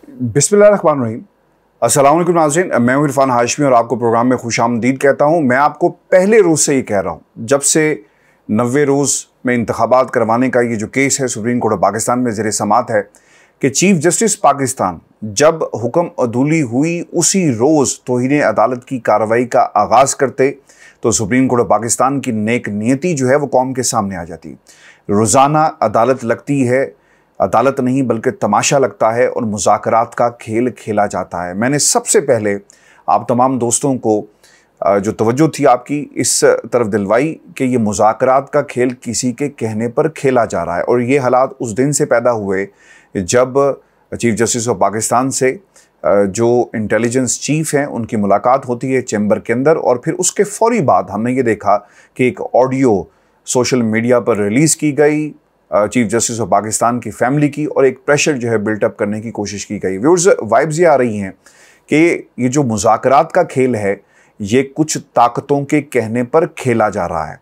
बिस्मिल्लाहिर्रहमानिर्रहीम। अस्सलाम वालेकुम नाज़रीन, मैं हूं इरफान हाशमी और आपको प्रोग्राम में खुशामदीद कहता हूं। मैं आपको पहले रोज़ से ही कह रहा हूं, जब से 90 रोज़ में इंतखाबात करवाने का ये जो केस है सुप्रीम कोर्ट ऑफ पाकिस्तान में ज़ेर समात है कि चीफ जस्टिस पाकिस्तान जब हुक्म अदूली हुई उसी रोज़ तौहीन अदालत की कार्रवाई का आगाज़ करते तो सुप्रीम कोर्ट ऑफ पाकिस्तान की नेक नियति जो है वो कौम के सामने आ जाती। रोज़ाना अदालत लगती है, अदालत नहीं बल्कि तमाशा लगता है और मुज़ाकरात का खेल खेला जाता है। मैंने सबसे पहले आप तमाम दोस्तों को जो तवज्जो थी आपकी इस तरफ दिलवाई कि ये मुज़ाकरात का खेल किसी के कहने पर खेला जा रहा है, और ये हालात उस दिन से पैदा हुए जब चीफ जस्टिस ऑफ पाकिस्तान से जो इंटेलिजेंस चीफ हैं उनकी मुलाकात होती है चैम्बर के अंदर, और फिर उसके फौरी बाद हमने ये देखा कि एक ऑडियो सोशल मीडिया पर रिलीज़ की गई चीफ जस्टिस ऑफ पाकिस्तान की फैमिली की, और एक प्रेशर जो है बिल्टअप करने की कोशिश की गई। व्यूअर्स, वाइब्स ये आ रही हैं कि ये जो मुज़ाकरात का खेल है ये कुछ ताकतों के कहने पर खेला जा रहा है,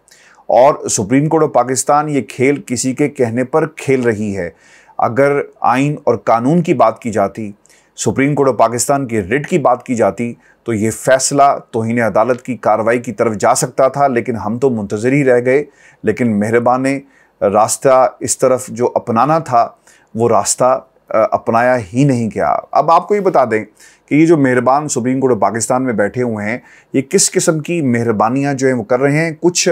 और सुप्रीम कोर्ट ऑफ पाकिस्तान ये खेल किसी के कहने पर खेल रही है। अगर आइन और कानून की बात की जाती, सुप्रीम कोर्ट ऑफ पाकिस्तान की रिट की बात की जाती, तो ये फैसला तौहीन अदालत की कार्रवाई की तरफ जा सकता था, लेकिन हम तो मुंतज़िर ही रह गए। लेकिन मेहरबान ने रास्ता इस तरफ जो अपनाना था वो रास्ता अपनाया ही नहीं गया। अब आपको ये बता दें कि ये जो मेहरबान सुप्रीम कोर्ट ऑफ पाकिस्तान में बैठे हुए हैं ये किस किस्म की मेहरबानियां जो हैं वो कर रहे हैं। कुछ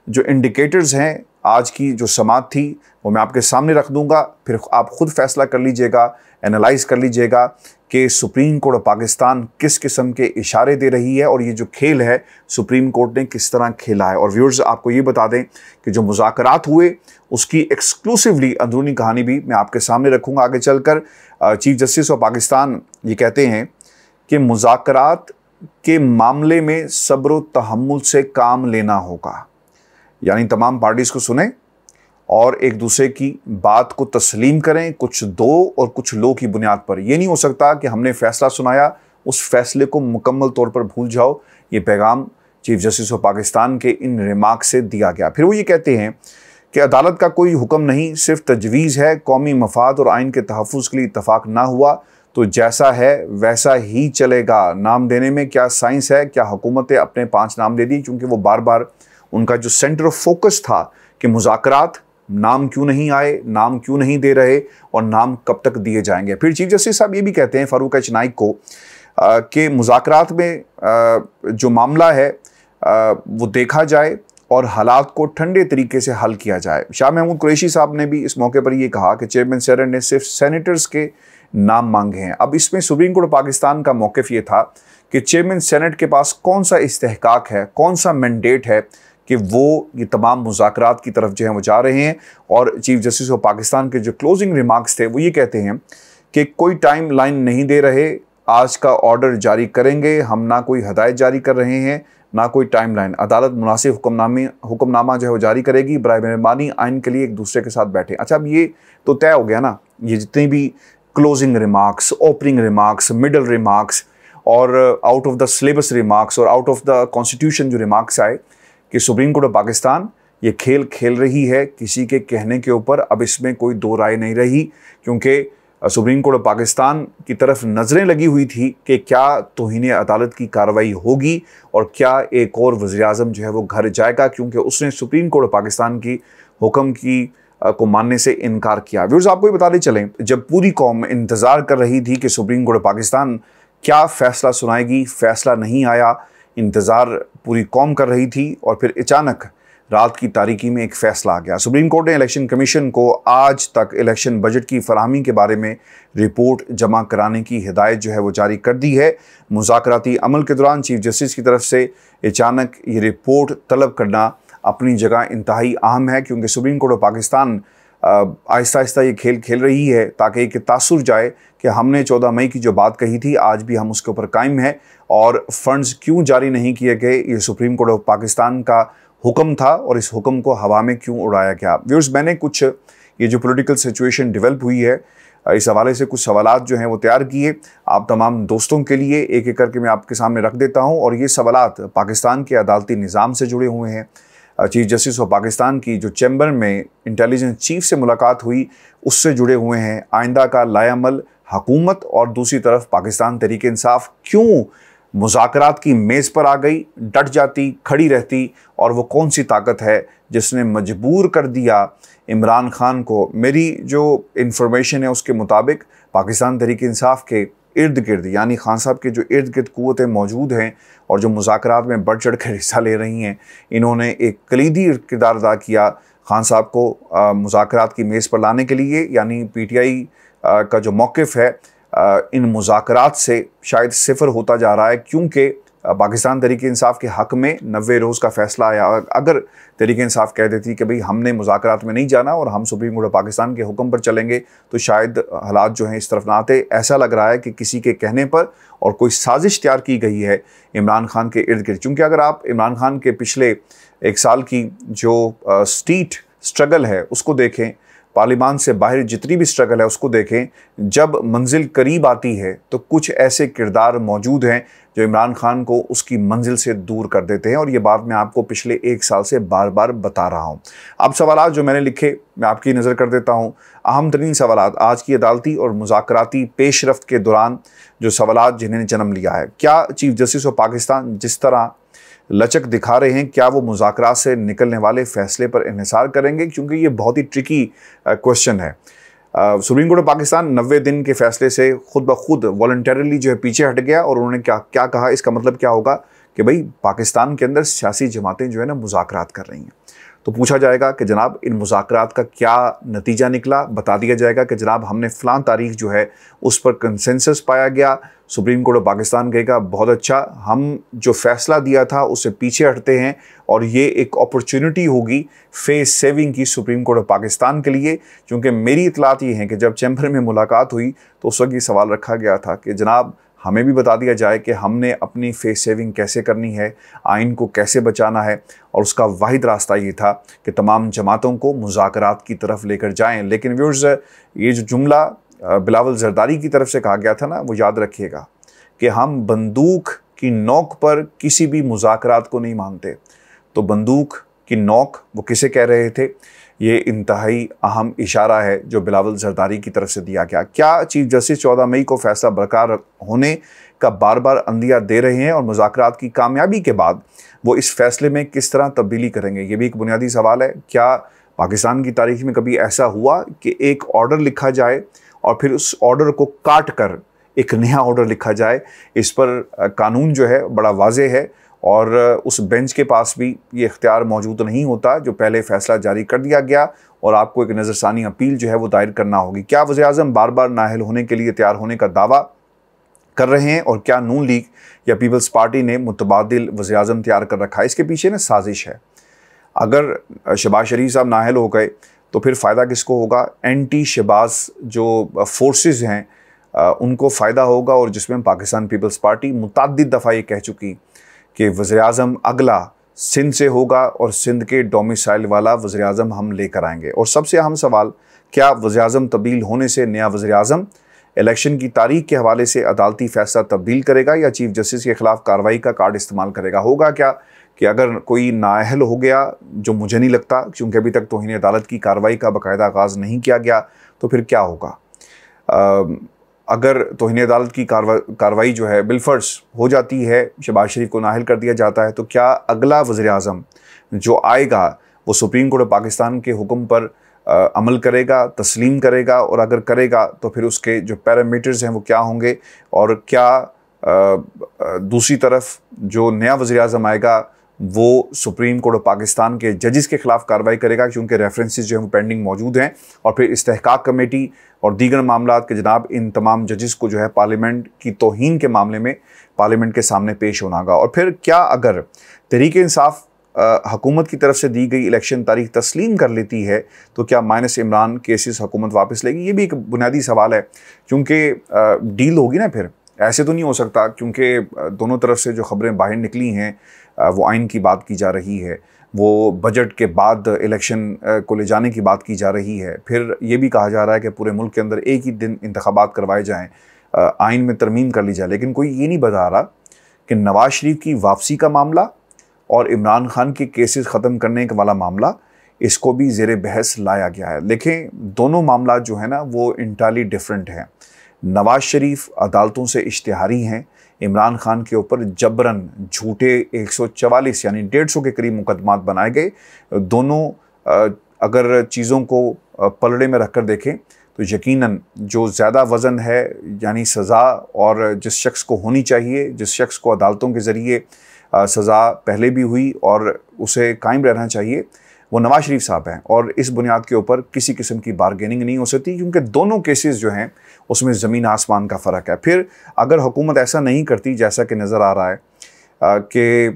जो इंडिकेटर्स हैं आज की जो समात थी वो मैं आपके सामने रख दूंगा, फिर आप खुद फैसला कर लीजिएगा, एनालाइज कर लीजिएगा कि सुप्रीम कोर्ट ऑफ पाकिस्तान किस किस्म के इशारे दे रही है और ये जो खेल है सुप्रीम कोर्ट ने किस तरह खेला है। और व्यूअर्स, आपको ये बता दें कि जो मुज़ाकरात हुए उसकी एक्सक्लूसिवली अंदरूनी कहानी भी मैं आपके सामने रखूँगा आगे चलकर। चीफ जस्टिस ऑफ पाकिस्तान ये कहते हैं कि मुज़ाकरात के मामले में सब्र व तहम्मुल से काम लेना होगा, यानी तमाम पार्टीज़ को सुने और एक दूसरे की बात को तस्लीम करें, कुछ दो और कुछ लो की बुनियाद पर। यह नहीं हो सकता कि हमने फैसला सुनाया उस फैसले को मुकम्मल तौर पर भूल जाओ। ये पैगाम चीफ जस्टिस ऑफ पाकिस्तान के इन रिमार्क से दिया गया। फिर वो ये कहते हैं कि अदालत का कोई हुक्म नहीं, सिर्फ तजवीज़ है। कौमी मफाद और आइन के तहफ़्फ़ुज़ के लिए इत्तफ़ाक़ ना हुआ तो जैसा है वैसा ही चलेगा। नाम देने में क्या साइंस है, क्या हुकूमतें अपने 5 नाम दे दी, क्योंकि वो बार बार उनका जो सेंटर ऑफ फोकस था कि मुज़ाकरात, नाम क्यों नहीं आए, नाम क्यों नहीं दे रहे और नाम कब तक दिए जाएंगे। फिर चीफ जस्टिस साहब ये भी कहते हैं फ़ारूक एच नाइक को कि मुज़ाकरात में जो मामला है वो देखा जाए और हालात को ठंडे तरीके से हल किया जाए। शाह महमूद कुरैशी साहब ने भी इस मौके पर यह कहा कि चेयरमैन सेनेट ने सिर्फ सेनेटर्स के नाम मांगे हैं। अब इसमें सुप्रीम कोर्ट पाकिस्तान का मौक़िफ़ ये था कि चेयरमैन सेनेट के पास कौन सा इस्तेहकाक है, कौन सा मैंडेट है कि वो ये तमाम मुज़ाकरात की तरफ जो है वो जा रहे हैं। और चीफ जस्टिस ऑफ पाकिस्तान के जो क्लोजिंग रिमार्क्स थे वो ये कहते हैं कि कोई टाइम लाइन नहीं दे रहे, आज का ऑर्डर जारी करेंगे, हम ना कोई हदायत जारी कर रहे हैं ना कोई टाइम लाइन। अदालत मुनासिब हुक्मनामा जो है वो जारी करेगी। बराए मेहरबानी आइन के लिए एक दूसरे के साथ बैठे। अच्छा, अब ये तो तय हो गया ना, ये जितने भी closing remarks, opening remarks, middle remarks और out of the syllabus remarks और आउट ऑफ द कॉन्स्टिट्यूशन जो रिमार्क्स आए कि सुप्रीम कोर्ट ऑफ पाकिस्तान ये खेल खेल रही है किसी के कहने के ऊपर। अब इसमें कोई दो राय नहीं रही, क्योंकि सुप्रीम कोर्ट ऑफ पाकिस्तान की तरफ नज़रें लगी हुई थी कि क्या तौहीन अदालत की कार्रवाई होगी और क्या एक और वज़ीर-ए-आज़म जो है वो घर जाएगा, क्योंकि उसने सुप्रीम कोर्ट ऑफ पाकिस्तान की हुक्म की को मानने से इनकार किया। व्यूअर्स, आपको ये बताते चलें, जब पूरी कौम इंतज़ार कर रही थी कि सुप्रीम कोर्ट ऑफ पाकिस्तान क्या फ़ैसला सुनाएगी, फ़ैसला नहीं आया, इंतज़ार पूरी कौम कर रही थी, और फिर अचानक रात की तारीकी में एक फ़ैसला आ गया। सुप्रीम कोर्ट ने इलेक्शन कमीशन को आज तक इलेक्शन बजट की फराहमी के बारे में रिपोर्ट जमा कराने की हिदायत जो है वो जारी कर दी है। मुज़ाकराती अमल के दौरान चीफ जस्टिस की तरफ से अचानक ये रिपोर्ट तलब करना अपनी जगह इंतहाई अहम है, क्योंकि supreme court of Pakistan Aahista Aahista ये खेल खेल रही है ताकि एक तासुर जाए कि हमने 14 मई की जो बात कही थी आज भी हम उसके ऊपर कायम हैं, और फंड्स क्यों जारी नहीं किए गए ये सुप्रीम कोर्ट ऑफ पाकिस्तान का हुक्म था और इस हुक्म को हवा में क्यों उड़ाया गया। व्यूअर्स, मैंने कुछ ये जो पॉलिटिकल सिचुएशन डेवलप हुई है इस हवाले से कुछ सवालात जो हैं वो तैयार किए आप तमाम दोस्तों के लिए, एक एक करके मैं आपके सामने रख देता हूँ। और ये सवालात पाकिस्तान के अदालती निज़ाम से जुड़े हुए हैं। चीफ जस्टिस ऑफ पाकिस्तान की जो चैम्बर में इंटेलिजेंस चीफ से मुलाकात हुई उससे जुड़े हुए हैं। आइंदा का लाएअमल हुकूमत और दूसरी तरफ पाकिस्तान तहरीक इंसाफ क्यों मुज़ाकरात की मेज़ पर आ गई, डट जाती, खड़ी रहती, और वो कौन सी ताकत है जिसने मजबूर कर दिया इमरान खान को। मेरी जो इंफॉर्मेशन है उसके मुताबिक पाकिस्तान तहरीक इंसाफ के इर्द गिर्द, यानी खान साहब के जो इर्द गिर्द क़ुव्वतें मौजूद हैं और जो मुज़ाकरात में बढ़ चढ़ कर हिस्सा ले रही हैं, इन्होंने एक कलीदी किरदार अदा किया खान साहब को मुज़ाकरात की मेज़ पर लाने के लिए। यानी PTI का जो मौक़िफ़ है इन मुज़ाकरात से शायद सिफर होता जा रहा है, क्योंकि पाकिस्तान तहरीक इंसाफ के हक़ में 90 रोज़ का फ़ैसला आया। अगर तहरीक इंसाफ कह देती कि भाई हमने मुज़ाकरात में नहीं जाना और हम सुप्रीम कोर्ट ऑफ पाकिस्तान के हुक्म पर चलेंगे, तो शायद हालात जो हैं इस तरफ ना आते। ऐसा लग रहा है कि किसी के कहने पर और कोई साजिश तैयार की गई है इमरान खान के इर्द गिर्द। क्योंकि अगर आप इमरान खान के पिछले 1 साल की जो स्ट्रीट स्ट्रगल है उसको देखें, पार्लियामान से बाहर जितनी भी स्ट्रगल है उसको देखें, जब मंजिल करीब आती है तो कुछ ऐसे किरदार मौजूद हैं जो इमरान खान को उसकी मंजिल से दूर कर देते हैं। और ये बात मैं आपको पिछले 1 साल से बार बार बता रहा हूँ। अब सवालात जो मैंने लिखे मैं आपकी नज़र कर देता हूँ। अहम तरीन सवालात आज की अदालती और मुज़ाकराती पेशरफ्त के दौरान जो सवालात जिन्हें जन्म लिया है, क्या चीफ जस्टिस ऑफ पाकिस्तान जिस तरह लचक दिखा रहे हैं, क्या वो मुज़ाकरात से निकलने वाले फ़ैसले पर इन्हिसार करेंगे? क्योंकि ये बहुत ही ट्रिकी क्वेश्चन है। सुप्रीम कोर्ट ऑफ पाकिस्तान 90 दिन के फ़ैसले से खुद ब खुद वॉलंटरली जो है पीछे हट गया और उन्होंने क्या कहा। इसका मतलब क्या होगा कि भाई पाकिस्तान के अंदर सियासी जमातें जो है ना मुज़ाकरात कर रही हैं। तो पूछा जाएगा कि जनाब इन मुज़ाकरात का क्या नतीजा निकला। बता दिया जाएगा कि जनाब हमने फ़लाँ तारीख जो है उस पर कंसेंसस पाया गया। सुप्रीम कोर्ट ऑफ पाकिस्तान कहेगा बहुत अच्छा, हम जो फ़ैसला दिया था उससे पीछे हटते हैं और ये एक अपॉर्चुनिटी होगी फेस सेविंग की सुप्रीम कोर्ट ऑफ पाकिस्तान के लिए। क्योंकि मेरी इतलात ये हैं कि जब चैम्बर में मुलाकात हुई तो उस वक्त ये सवाल रखा गया था कि जनाब हमें भी बता दिया जाए कि हमने अपनी फेस सेविंग कैसे करनी है, आइन को कैसे बचाना है। और उसका वाहिद रास्ता ये था कि तमाम जमातों को मुज़ाकरात की तरफ लेकर जाएं। लेकिन व्यूअर्स, ये जो जुमला बिलावल जरदारी की तरफ से कहा गया था ना, वो याद रखिएगा कि हम बंदूक की नोक पर किसी भी मुज़ाकरात को नहीं मानते। तो बंदूक की नोक वो किसे कह रहे थे, ये इंतहाई अहम इशारा है जो बिलावल जरदारी की तरफ से दिया गया। क्या चीफ जस्टिस 14 मई को फैसला बरकरार होने का बार बार अंदिया दे रहे हैं और मुज़ाकरात की कामयाबी के बाद वो इस फैसले में किस तरह तब्दीली करेंगे, ये भी एक बुनियादी सवाल है। क्या पाकिस्तान की तारीख में कभी ऐसा हुआ कि एक ऑर्डर लिखा जाए और फिर उस ऑर्डर को काट कर एक नया ऑर्डर लिखा जाए? इस पर कानून जो है बड़ा वाज़ेह है और उस बेंच के पास भी ये इख्तियार मौजूद नहीं होता जो पहले फ़ैसला जारी कर दिया गया और आपको एक नज़रसानी अपील जो है वो दायर करना होगी। क्या वज़ीर-ए-आज़म बार बार नाअहल होने के लिए तैयार होने का दावा कर रहे हैं और क्या नून लीग या पीपल्स पार्टी ने मुतबादिल वज़ीर-ए-आज़म तैयार कर रखा है? इसके पीछे ना साजिश है। अगर शहबाज शरीफ साहब नाअहल हो गए तो फिर फ़ायदा किसको होगा? एंटी शहबाज जो फोर्सेस हैं उनको फ़ायदा होगा, और जिसमें पाकिस्तान पीपल्स पार्टी मुतअद्दिद दफ़ा ये कह चुकी कि वज़ीर-ए-आज़म अगला सिंध से होगा और सिंध के डोमिसाइल वाला वज़ीर-ए-आज़म हम लेकर आएंगे। और सबसे अहम सवाल, क्या वज़ीर-ए-आज़म तब्दील होने से नया वज़ीर-ए-आज़म इलेक्शन की तारीख के हवाले से अदालती फ़ैसला तब्दील करेगा या चीफ जस्टिस के ख़िलाफ़ कार्रवाई का कार्ड इस्तेमाल करेगा? होगा क्या कि अगर कोई नाअहल हो गया, जो मुझे नहीं लगता क्योंकि अभी तक तौहीन अदालत की कार्रवाई का बाकायदा आगाज़ नहीं किया गया, तो फिर क्या होगा? अगर तौहीन अदालत की कार्रवाई जो है बिलफर्ज हो जाती है, शहबाज शरीफ को नाअहल कर दिया जाता है, तो क्या अगला वज़ीर-ए-आज़म जो आएगा वो सुप्रीम कोर्ट ऑफ पाकिस्तान के हुक्म पर अमल करेगा, तस्लीम करेगा? और अगर करेगा तो फिर उसके जो पैरामीटर्स हैं वो क्या होंगे? और क्या दूसरी तरफ जो नया वज़ीर-ए-आज़म आएगा वो सुप्रीम कोर्ट ऑफ पाकिस्तान के जजेस के ख़िलाफ़ कार्रवाई करेगा? क्योंकि रेफरेंसेस जो हैं वो पेंडिंग मौजूद हैं। और फिर इस्तेहकाक कमेटी और दीगर मामलात के जनाब इन तमाम जजेस को जो है पार्लियामेंट की तौहीन के मामले में पार्लियामेंट के सामने पेश होना होगा। और फिर क्या अगर तहरीक इंसाफ हुकूमत की तरफ से दी गई इलेक्शन तारीख तस्लीम कर लेती है तो क्या माइनस इमरान केसेस हुकूमत वापस लेगी? ये भी एक बुनियादी सवाल है, क्योंकि डील होगी ना, फिर ऐसे तो नहीं हो सकता। क्योंकि दोनों तरफ से जो ख़बरें बाहर निकली हैं वो आइन की बात की जा रही है, वो बजट के बाद इलेक्शन को ले जाने की बात की जा रही है, फिर ये भी कहा जा रहा है कि पूरे मुल्क के अंदर एक ही दिन इंतखाबात करवाए जाएँ, आइन में तरमीम कर ली जाए। लेकिन कोई ये नहीं बता रहा कि नवाज़ शरीफ की वापसी का मामला और इमरान खान के केसेस ख़त्म करने वाला मामला, इसको भी ज़ेरे बहस लाया गया है। देखें, दोनों मामला जो है ना वो इंटायरली डिफरेंट हैं। नवाज शरीफ अदालतों से इश्तिहारी हैं, इमरान खान के ऊपर जबरन झूठे 144 यानी 150 के करीब मुकदमात बनाए गए। दोनों अगर चीज़ों को पलड़े में रखकर देखें तो यकीनन जो ज़्यादा वज़न है यानी सज़ा, और जिस शख्स को होनी चाहिए, जिस शख्स को अदालतों के ज़रिए सज़ा पहले भी हुई और उसे कायम रहना चाहिए, वो नवाज शरीफ साहब हैं। और इस बुनियाद के ऊपर किसी किस्म की बारगेनिंग नहीं हो सकती, क्योंकि दोनों केसेस जो हैं उसमें ज़मीन आसमान का फ़र्क है। फिर अगर हुकूमत ऐसा नहीं करती जैसा कि नज़र आ रहा है कि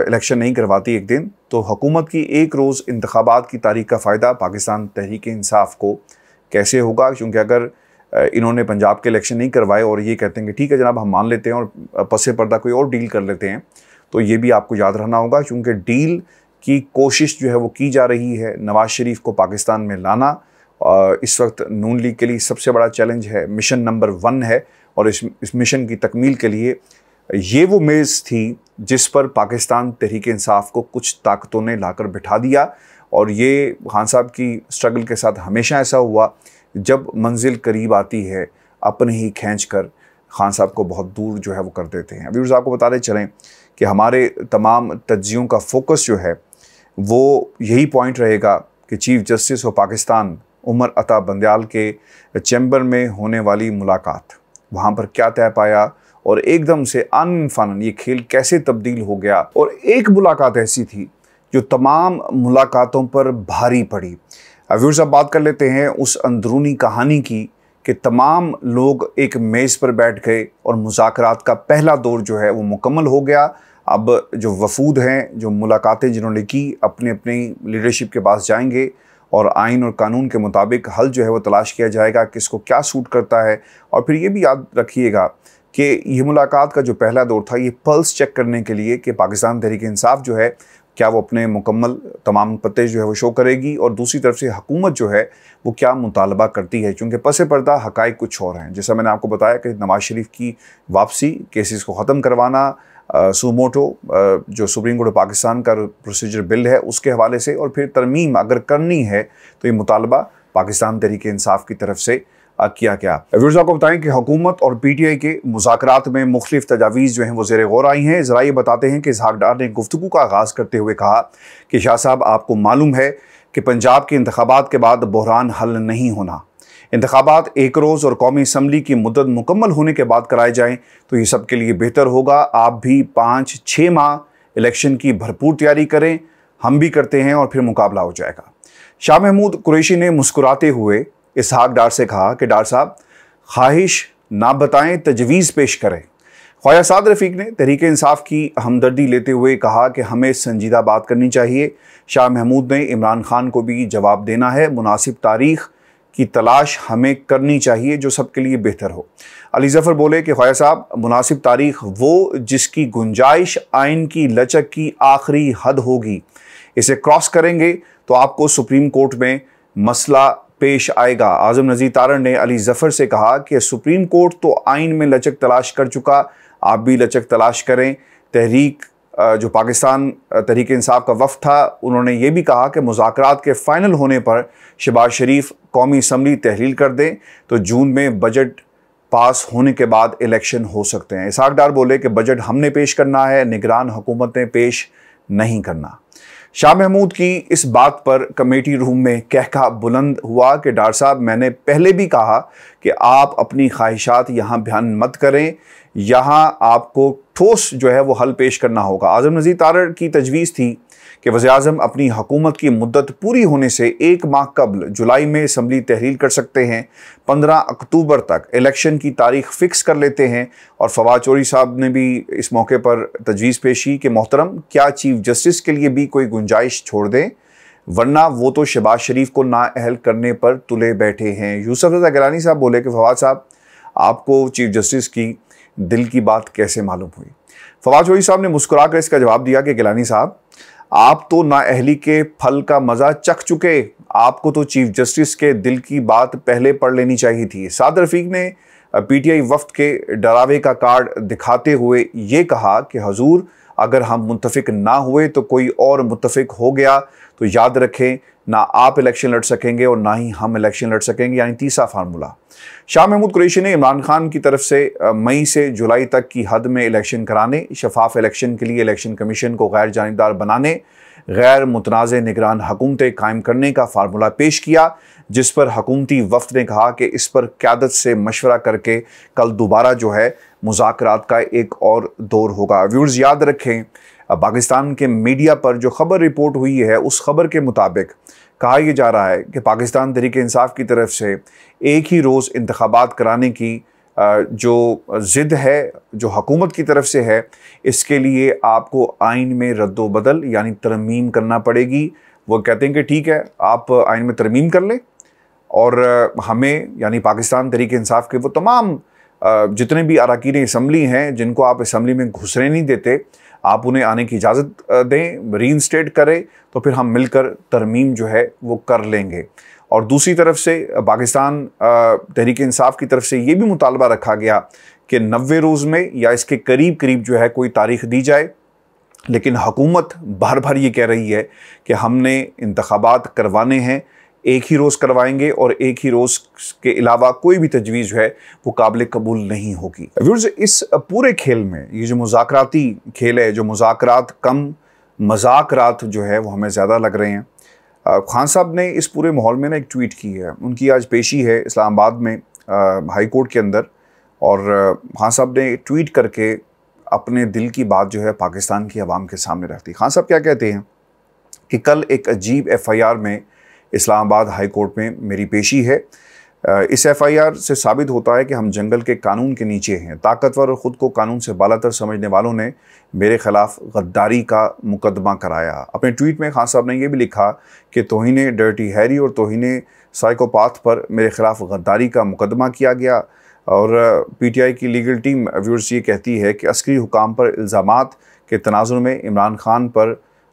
इलेक्शन नहीं करवाती एक दिन, तो हुकूमत की एक रोज़ इंतखाबात की तारीख का फ़ायदा पाकिस्तान तहरीक इंसाफ को कैसे होगा? क्योंकि अगर इन्होंने पंजाब के इलेक्शन नहीं करवाए और ये कहते हैं कि ठीक है जनाब हम मान लेते हैं और पसे पर्दा कोई और डील कर लेते हैं, तो ये भी आपको याद रखना होगा, क्योंकि डील की कोशिश जो है वो की जा रही है नवाज शरीफ को पाकिस्तान में लाना। इस वक्त नून लीग के लिए सबसे बड़ा चैलेंज है, मिशन नंबर 1 है, और इस मिशन की तकमील के लिए ये वो मेज़ थी जिस पर पाकिस्तान तहरीक इंसाफ को कुछ ताकतों ने लाकर बिठा दिया। और ये खान साहब की स्ट्रगल के साथ हमेशा ऐसा हुआ, जब मंजिल करीब आती है अपने ही खींच कर खान साहब को बहुत दूर जो है वो कर देते हैं। अभी आपको बताते चलें कि हमारे तमाम तज्जियों का फोकस जो है वो यही पॉइंट रहेगा कि chief justice of Pakistan Umar Ata Bandial के चैम्बर में होने वाली मुलाकात, वहाँ पर क्या तय पाया और एकदम से अनफनन ये खेल कैसे तब्दील हो गया। और एक मुलाकात ऐसी थी जो तमाम मुलाकातों पर भारी पड़ी। व्यूअर्स अब बात कर लेते हैं उस अंदरूनी कहानी की कि तमाम लोग एक मेज़ पर बैठ गए और मुज़ाकरात का पहला दौर जो है वो मुकम्मल हो गया। अब जो वफूद हैं, जो मुलाकातें जिन्होंने की, अपनी अपनी लीडरशिप के पास जाएंगे और आइन और कानून के मुताबिक हल जो है वो तलाश किया जाएगा, किसको क्या सूट करता है। और फिर ये भी याद रखिएगा कि ये मुलाकात का जो पहला दौर था ये पल्स चेक करने के लिए कि पाकिस्तान तहरीक इंसाफ जो है क्या वो अपने मुकम्मल तमाम पत्ते जो है वो शो करेगी, और दूसरी तरफ से हुकूमत जो है वो क्या मुतालबा करती है, क्योंकि पसे पर्दा हक़ाइक़ कुछ और हैं। जैसा मैंने आपको बताया कि नवाज शरीफ की वापसी, केसेस को ख़त्म करवाना, सुमोटो जो सुप्रीम कोर्ट ऑफ पाकिस्तान का प्रोसीजर बिल है उसके हवाले से, और फिर तरमीम अगर करनी है तो ये मुतालबा पाकिस्तान तहरीक इंसाफ की तरफ से किया गया। व्यूअर्स आपको बताएं कि हुकूमत और PTI के मुज़ाकरात में मुख्तलिफ तजावीज़ जो हैं वो ज़ेर गौर आई हैं। ज़रा ये बताते हैं कि इसहाक डार ने गुफ्तगू का आगाज़ करते हुए कहा कि शाह साहब आपको मालूम है कि पंजाब के इंतखाबात के बाद बहरान हल नहीं होना। इंतखाबात एक रोज़ और कौमी असम्बली की मुद्दत मुकम्मल होने के बाद कराए जाएँ तो ये सब के लिए बेहतर होगा। आप भी 5-6 माह इलेक्शन की भरपूर तैयारी करें, हम भी करते हैं और फिर मुकाबला हो जाएगा। शाह महमूद कुरैशी ने मुस्कुराते हुए इसहाक डार से कहा कि डार साहब ख्वाहिश ना बताएं, तजवीज़ पेश करें। ख्वाजा साद रफ़ीक ने तहरीक इंसाफ की हमदर्दी लेते हुए कहा कि हमें संजीदा बात करनी चाहिए। शाह महमूद ने इमरान खान को भी जवाब देना है, मुनासिब तारीख़ की तलाश हमें करनी चाहिए जो सबके लिए बेहतर हो। अली ज़फ़र बोले कि ख्वाजा साहब मुनासिब तारीख़ वो जिसकी गुंजाइश आइन की लचक की आखिरी हद होगी, इसे क्रॉस करेंगे तो आपको सुप्रीम कोर्ट में मसला पेश आएगा। आज़म नज़ीर तारड़ ने अली ज़फ़र से कहा कि सुप्रीम कोर्ट तो आइन में लचक तलाश कर चुका, आप भी लचक तलाश करें। तहरीक जो पाकिस्तान तहरीक इंसाफ का वफ़द था उन्होंने ये भी कहा कि मुज़ाकरात के फ़ाइनल होने पर शहबाज शरीफ कौमी असम्बली तहलील कर दें तो जून में बजट पास होने के बाद इलेक्शन हो सकते हैं। इसहाक डार बोले कि बजट हमने पेश करना है, निगरान हुकूमत ने पेश नहीं करना। शाह महमूद की इस बात पर कमेटी रूम में कहका बुलंद हुआ कि डार साहब मैंने पहले भी कहा कि आप अपनी ख्वाहिशात यहाँ बयान मत करें, यहाँ आपको ठोस जो है वो हल पेश करना होगा। आज़म नज़ीर तारड़ की तजवीज़ थी कि वज़ीर-ए-आज़म अपनी हुकूमत की मुद्दत पूरी होने से 1 माह कबल जुलाई में असम्बली तहलील कर सकते हैं, 15 अक्टूबर तक इलेक्शन की तारीख फ़िक्स कर लेते हैं। और फवाद चौधरी साहब ने भी इस मौके पर तजवीज़ पेश की कि मोहतरम क्या चीफ जस्टिस के लिए भी कोई गुंजाइश छोड़ दें, वरना वो तो शहबाज शरीफ को नाअहल करने पर तुले बैठे हैं। यूसुफ रज़ा गिलानी साहब बोले कि फवाद साहब आपको चीफ जस्टिस की दिल की बात कैसे मालूम हुई। फवाद चौधरी साहब ने मुस्कुरा कर इसका जवाब दिया कि गिलानी साहब आप तो नाअहली के फल का मज़ा चख चुके, आपको तो चीफ जस्टिस के दिल की बात पहले पढ़ लेनी चाहिए थी। साद रफ़ीक ने PTI वफ़द के डरावे का कार्ड दिखाते हुए ये कहा कि हजूर अगर हम मुत्तफिक ना हुए तो कोई और मुत्तफिक हो गया तो याद रखें, ना आप इलेक्शन लड़ सकेंगे और ना ही हम इलेक्शन लड़ सकेंगे, यानी तीसरा फार्मूला। शाह महमूद कुरैशी ने इमरान खान की तरफ से मई से जुलाई तक की हद में इलेक्शन कराने, शफाफ इलेक्शन के लिए इलेक्शन कमीशन को गैर जानिबदार बनाने, गैर मुतनाज़ निगरान हुकूमतें कायम करने का फार्मूला पेश किया, जिस पर हुकूमती वफ्द ने कहा कि इस पर क़यादत से मशवरा करके कल दोबारा जो है मुज़ाकरात का एक और दौर होगा। व्यूअर्स याद रखें, पाकिस्तान के मीडिया पर जो खबर रिपोर्ट हुई है उस खबर के मुताबिक कहा यह जा रहा है कि पाकिस्तान तहरीक इंसाफ की तरफ से एक ही रोज़ इंतखाबात कराने की जो ज़िद है, जो हुकूमत की तरफ से है, इसके लिए आपको आइन में रद्दोबदल यानी तरमीम करना पड़ेगी। वो कहते हैं कि ठीक है, आप आइन में तरमीम कर लें और हमें यानी पाकिस्तान तहरीक इंसाफ के वो तमाम जितने भी अरकान असम्बली हैं जिनको आप असम्बली में घुसने नहीं देते, आप उन्हें आने की इजाज़त दें, रीइंस्टेट करें, तो फिर हम मिलकर तरमीम जो है वो कर लेंगे। और दूसरी तरफ से पाकिस्तान तहरीक इंसाफ की तरफ से ये भी मुतालबा रखा गया कि 90 रोज़ में या इसके करीब करीब जो है कोई तारीख़ दी जाए, लेकिन हुकूमत बार बार ये कह रही है कि हमने इंतखाबात करवाने हैं, एक ही रोज़ करवाएंगे और एक ही रोज़ के अलावा कोई भी तजवीज़ जो है वो काबिल कबूल नहीं होगी। व्यूअर्स, इस पूरे खेल में ये जो मुज़ाकराती खेल है, जो मुज़ाकरात कम मज़ाकरात जो है वो हमें ज़्यादा लग रहे हैं। खान साहब ने इस पूरे माहौल में ना एक ट्वीट की है, उनकी आज पेशी है इस्लामाबाद में हाई कोर्ट के अंदर, और खान साहब ने ट्वीट करके अपने दिल की बात जो है पाकिस्तान की आवाम के सामने रखती। खान साहब क्या कहते हैं कि कल एक अजीब FIR में इस्लामाबाद हाई कोर्ट में मेरी पेशी है। इस FIR से साबित होता है कि हम जंगल के कानून के नीचे हैं। ताकतवर और ख़ुद को कानून से बालातर समझने वालों ने मेरे ख़िलाफ़ गद्दारी का मुकदमा कराया। अपने ट्वीट में खान साहब ने यह भी लिखा कि तौहीन डर्टी हैरी और तौहीन साइकोपाथ पर मेरे ख़िलाफ़ गद्दारी का मुकदमा किया गया। और PTI की लीगल टीम व्यूअर्स ये कहती है कि अस्करी हुकाम पर इल्ज़ामात के तनाज़ुर में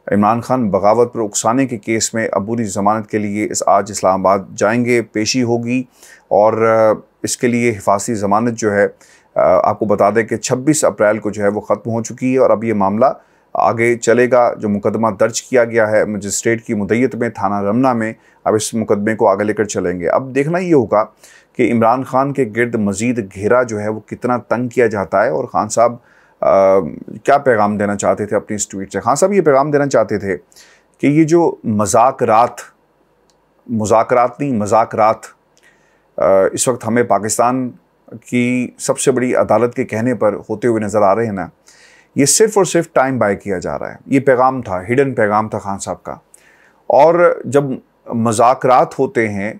इमरान खान बगावत पर उकसाने के केस में अबूरी ज़मानत के लिए आज इस्लामाबाद जाएंगे, पेशी होगी। और इसके लिए हिफाजती ज़मानत जो है आपको बता दें कि 26 अप्रैल को जो है वो ख़त्म हो चुकी है और अब ये मामला आगे चलेगा। जो मुकदमा दर्ज किया गया है मजिस्ट्रेट की मुद्दत में थाना रमना में, अब इस मुकदमे को आगे लेकर चलेंगे। अब देखना ये होगा कि इमरान खान के गिर्द मज़ीद घेरा जो है वो कितना तंग किया जाता है और खान साहब क्या पैगाम देना चाहते थे अपनी इस ट्वीट से। खान साहब ये पैगाम देना चाहते थे कि ये जो मुज़ाकरात इस वक्त हमें पाकिस्तान की सबसे बड़ी अदालत के कहने पर होते हुए नज़र आ रहे हैं ना, ये सिर्फ़ और सिर्फ टाइम बाय किया जा रहा है। ये पैगाम था, हिडन पैगाम था खान साहब का। और जब मुज़ाकरात होते हैं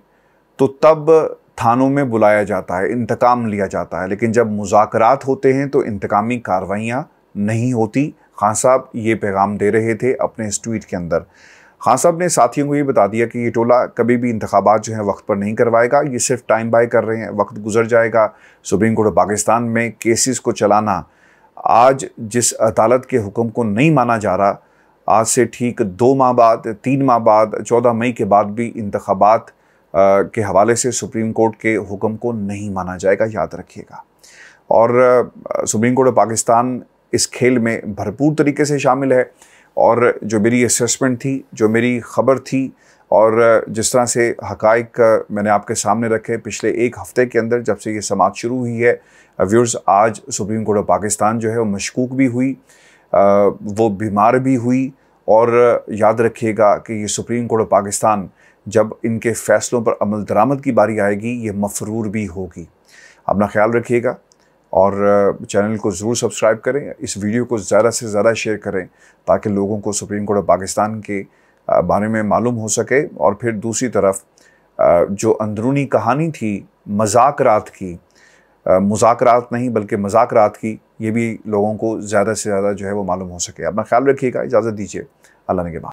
तो तब थानों में बुलाया जाता है, इंतकाम लिया जाता है, लेकिन जब मुज़ाकरात होते हैं तो इंतकामी कार्रवाइयाँ नहीं होती। खान साहब ये पैगाम दे रहे थे अपने इस ट्वीट के अंदर। खान साहब ने साथियों को ये बता दिया कि ये टोला कभी भी इंतखाबात जो है वक्त पर नहीं करवाएगा, ये सिर्फ टाइम बाय कर रहे हैं, वक्त गुजर जाएगा। सुप्रीम कोर्ट पाकिस्तान में केसेस को चलाना, आज जिस अदालत के हुक्म को नहीं माना जा रहा, आज से ठीक 2 माह बाद, 3 माह बाद, 14 मई के बाद भी इंतखाबात के हवाले से सुप्रीम कोर्ट के हुक्म को नहीं माना जाएगा, याद रखिएगा। और सुप्रीम कोर्ट पाकिस्तान इस खेल में भरपूर तरीके से शामिल है। और जो मेरी असेसमेंट थी, जो मेरी ख़बर थी और जिस तरह से हक़ाइक़ मैंने आपके सामने रखे पिछले 1 हफ़्ते के अंदर जब से ये समाअत शुरू हुई है, व्यूअर्स, आज सुप्रीम कोर्ट पाकिस्तान जो है वो मशकूक भी हुई, वो बीमार भी हुई। और याद रखिएगा कि ये सुप्रीम कोर्ट पाकिस्तान जब इनके फ़ैसलों पर अमल दरामद की बारी आएगी, ये मफ़रूर भी होगी। अपना ख्याल रखिएगा और चैनल को ज़रूर सब्सक्राइब करें, इस वीडियो को ज़्यादा से ज़्यादा शेयर करें ताकि लोगों को सुप्रीम कोर्ट पाकिस्तान के बारे में मालूम हो सके। और फिर दूसरी तरफ जो अंदरूनी कहानी थी मुज़ाकरात की, मुज़ाकरात नहीं बल्कि मज़ाकरात की, ये भी लोगों को ज़्यादा से ज़्यादा जो है वो मालूम हो सके। अपना ख्याल रखिएगा, इजाज़त दीजिए, अल्लाह ने के बाद।